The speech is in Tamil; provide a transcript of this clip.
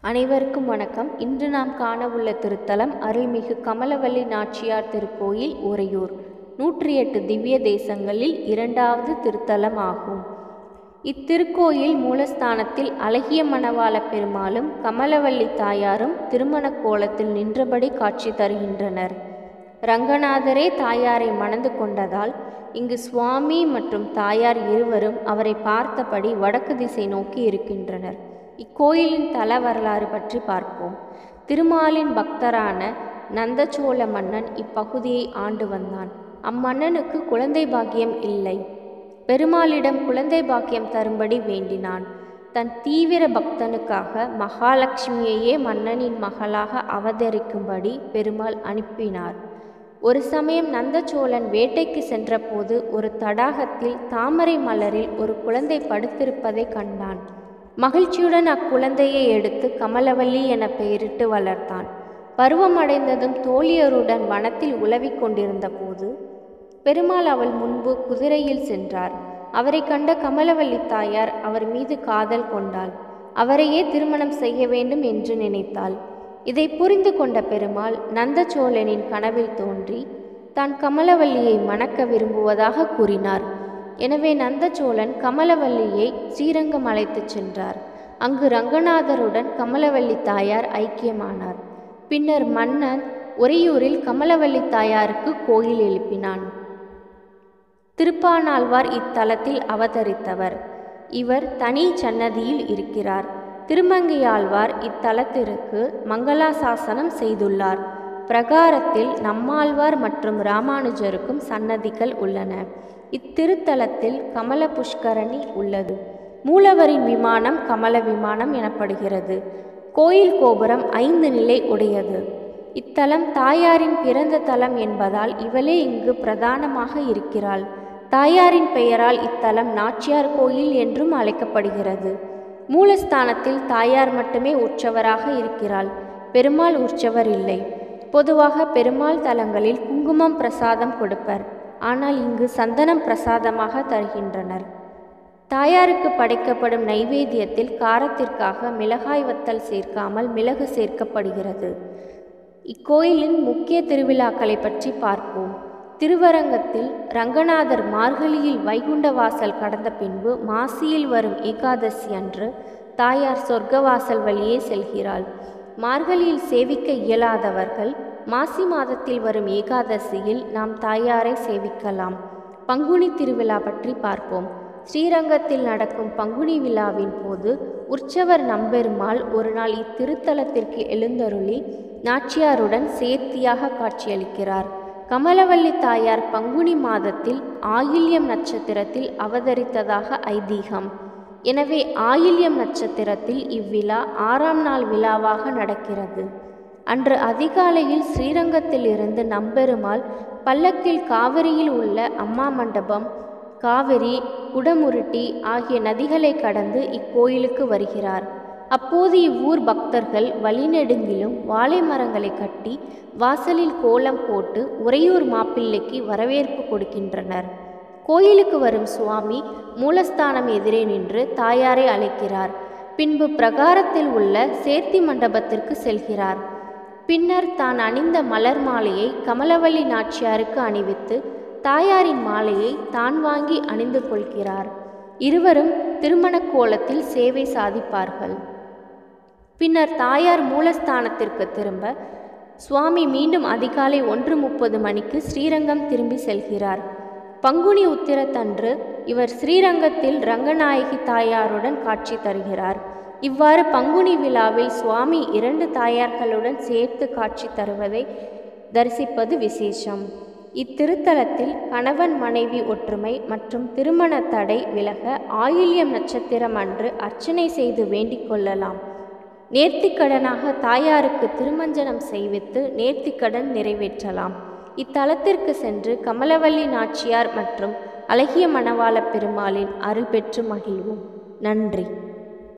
அனைவருக்கும் வணக்கம். இன்று நாம் காண உள்ள திருத்தலம் அருள்மிகு கமலவல்லி நாச்சியார் திருக்கோயில், உறையூர். 108 திவ்ய தேசங்களில் இரண்டாவது திருத்தலம் ஆகும். இத்திருக்கோயில் மூலஸ்தானத்தில் அழகிய மணவாள பெருமாளும் கமலவல்லி தாயாரும் திருமண கோலத்தில் நின்றபடி காட்சி தருகின்றனர். ரங்கநாதரே தாயாரை மணந்து கொண்டதால் இங்கு சுவாமி மற்றும் தாயார் இருவரும் அவரை பார்த்தபடி வடக்கு திசை நோக்கி இருக்கின்றனர். இக்கோயிலின் தல வரலாறு பற்றி பார்ப்போம். திருமாலின் பக்தரான நந்தசோழ மன்னன் இப்பகுதியை ஆண்டு வந்தான். அம்மன்னனுக்கு குழந்தை பாக்கியம் இல்லை. பெருமாளிடம் குழந்தை பாக்கியம் தரும்படி வேண்டினான். தன் தீவிர பக்தனுக்காக மகாலட்சுமியையே மன்னனின் மகளாக அவதரிக்கும்படி பெருமாள் அனுப்பினார். ஒரு சமயம் நந்தசோழன் வேட்டைக்கு சென்றபோது ஒரு தடாகத்தில் தாமரை மலரில் ஒரு குழந்தை படுத்திருப்பதை கண்டான். மகிழ்ச்சியுடன் அக்குழந்தையை எடுத்து கமலவல்லி என பெயரிட்டு வளர்த்தான். பருவமடைந்ததும் தோழியருடன் வனத்தில் உலவிக் கொண்டிருந்த போது பெருமாள் அவள் முன்பு குதிரையில் சென்றார். அவரை கண்ட கமலவல்லி தாயார் அவர் மீது காதல் கொண்டாள். அவரையே திருமணம் செய்ய வேண்டும் என்று நினைத்தாள். இதை புரிந்து கொண்ட பெருமாள் நந்தசோழனின் கனவில் தோன்றி தான் கமலவல்லியை மணக்க விரும்புவதாக கூறினார். எனவே நந்தசோழன் கமலவல்லியை ஸ்ரீரங்கம் அழைத்துச் சென்றார். அங்கு ரங்கநாதருடன் கமலவல்லி தாயார் ஐக்கியமானார். பின்னர் மன்னன் உறையூரில் கமலவல்லி தாயாருக்கு கோயில் எழுப்பினான். திருப்பானாழ்வார் இத்தலத்தில் அவதரித்தவர். இவர் தனி சன்னதியில் இருக்கிறார். திருமங்கையாழ்வார் இத்தலத்திற்கு மங்களாசாசனம் செய்துள்ளார். பிரகாரத்தில் நம்மாழ்வார் மற்றும் ராமானுஜருக்கும் சன்னதிகள் உள்ளன. இத்திருத்தலத்தில் கமல புஷ்கரணி உள்ளது. மூலவரின் விமானம் கமல விமானம் எனப்படுகிறது. கோயில் கோபுரம் 5 நிலை உடையது. இத்தலம் தாயாரின் பிறந்த தலம் என்பதால் இவளே இங்கு பிரதானமாக இருக்கிறாள். தாயாரின் பெயரால் இத்தலம் நாச்சியார் கோயில் என்றும் அழைக்கப்படுகிறது. மூலஸ்தானத்தில் தாயார் மட்டுமே உற்சவராக இருக்கிறாள். பெருமாள் உற்சவர் இல்லை. பொதுவாக பெருமாள் தலங்களில் குங்குமம் பிரசாதம் கொடுப்பர். ஆனால் இங்கு சந்தனம் பிரசாதமாக தருகின்றனர். தாயாருக்கு படைக்கப்படும் நைவேத்தியத்தில் காரத்திற்காக மிளகாய் வத்தல் சேர்க்காமல் மிளகு சேர்க்கப்படுகிறது. இக்கோயிலின் முக்கிய திருவிழாக்களை பற்றி பார்ப்போம். திருவரங்கத்தில் ரங்கநாதர் மார்கழியில் வைகுண்ட வாசல் கடந்த பின்பு மாசியில் வரும் ஏகாதசி அன்று தாயார் சொர்க்கவாசல் வழியே செல்கிறாள். மார்கழியில் சேவிக்க இயலாதவர்கள் மாசி மாதத்தில் வரும் ஏகாதசியில் நாம் தாயாரை சேவிக்கலாம். பங்குனி திருவிழா பற்றி பார்ப்போம். ஸ்ரீரங்கத்தில் நடக்கும் பங்குனி விழாவின் போது உற்சவர் நம்பெருமாள் ஒரு நாள் இத்திருத்தலத்திற்கு எழுந்தருளி நாச்சியாருடன் சேர்த்தியாக காட்சியளிக்கிறார். கமலவல்லி தாயார் பங்குனி மாதத்தில் ஆயில்யம் நட்சத்திரத்தில் அவதரித்ததாக ஐதீகம். எனவே ஆயில்யம் நட்சத்திரத்தில் இவ்விழா 6ஆம் நாள் விழாவாக நடக்கிறது. அன்று அதிகாலையில் ஸ்ரீரங்கத்தில் இருந்து நம்பெருமாள் பல்லக்கில் காவிரியில் உள்ள அம்மா மண்டபம், காவிரி, குடமுருட்டி ஆகிய நதிகளை கடந்து இக்கோயிலுக்கு வருகிறார். அப்போது இவ்வூர் பக்தர்கள் வழிநெடுங்கிலும் வாழை மரங்களை கட்டி வாசலில் கோலம் போட்டு உறையூர் மாப்பிள்ளைக்கு வரவேற்பு கொடுக்கின்றனர். கோயிலுக்கு வரும் சுவாமி மூலஸ்தானம் எதிரே நின்று தாயாரை அழைக்கிறார். பின்பு பிரகாரத்தில் உள்ள சேர்த்தி மண்டபத்திற்கு செல்கிறார். பின்னர் தான் அணிந்த மலர் மாலையை கமலவல்லி நாச்சியாருக்கு அணிவித்து தாயாரின் மாலையை தான் வாங்கி அணிந்து கொள்கிறார். இருவரும் திருமண கோலத்தில் சேவை சாதிப்பார்கள். பின்னர் தாயார் மூலஸ்தானத்திற்கு திரும்ப சுவாமி மீண்டும் அதிகாலை 1:30 மணிக்கு ஸ்ரீரங்கம் திரும்பி செல்கிறார். பங்குனி உத்திரத்தன்று இவர் ஸ்ரீரங்கத்தில் ரங்கநாயகி தாயாருடன் காட்சி தருகிறார். இவ்வாறு பங்குனி விழாவில் சுவாமி 2 தாயார்களுடன் சேர்த்து காட்சி தருவதை தரிசிப்பது விசேஷம். இத்திருத்தலத்தில் கணவன் மனைவி ஒற்றுமை மற்றும் திருமண தடை விலக ஆயில்யம் நட்சத்திரம் அன்று அர்ச்சனை செய்து வேண்டிக் கொள்ளலாம். நேர்த்திக்கடனாக தாயாருக்கு திருமஞ்சனம் செய்வித்து நேர்த்திக்கடன் நிறைவேற்றலாம். இத்தலத்திற்கு சென்று கமலவல்லி நாச்சியார் மற்றும் அழகிய மணவாள பெருமாளின் அருள் பெற்று மகிழ்வோம். நன்றி.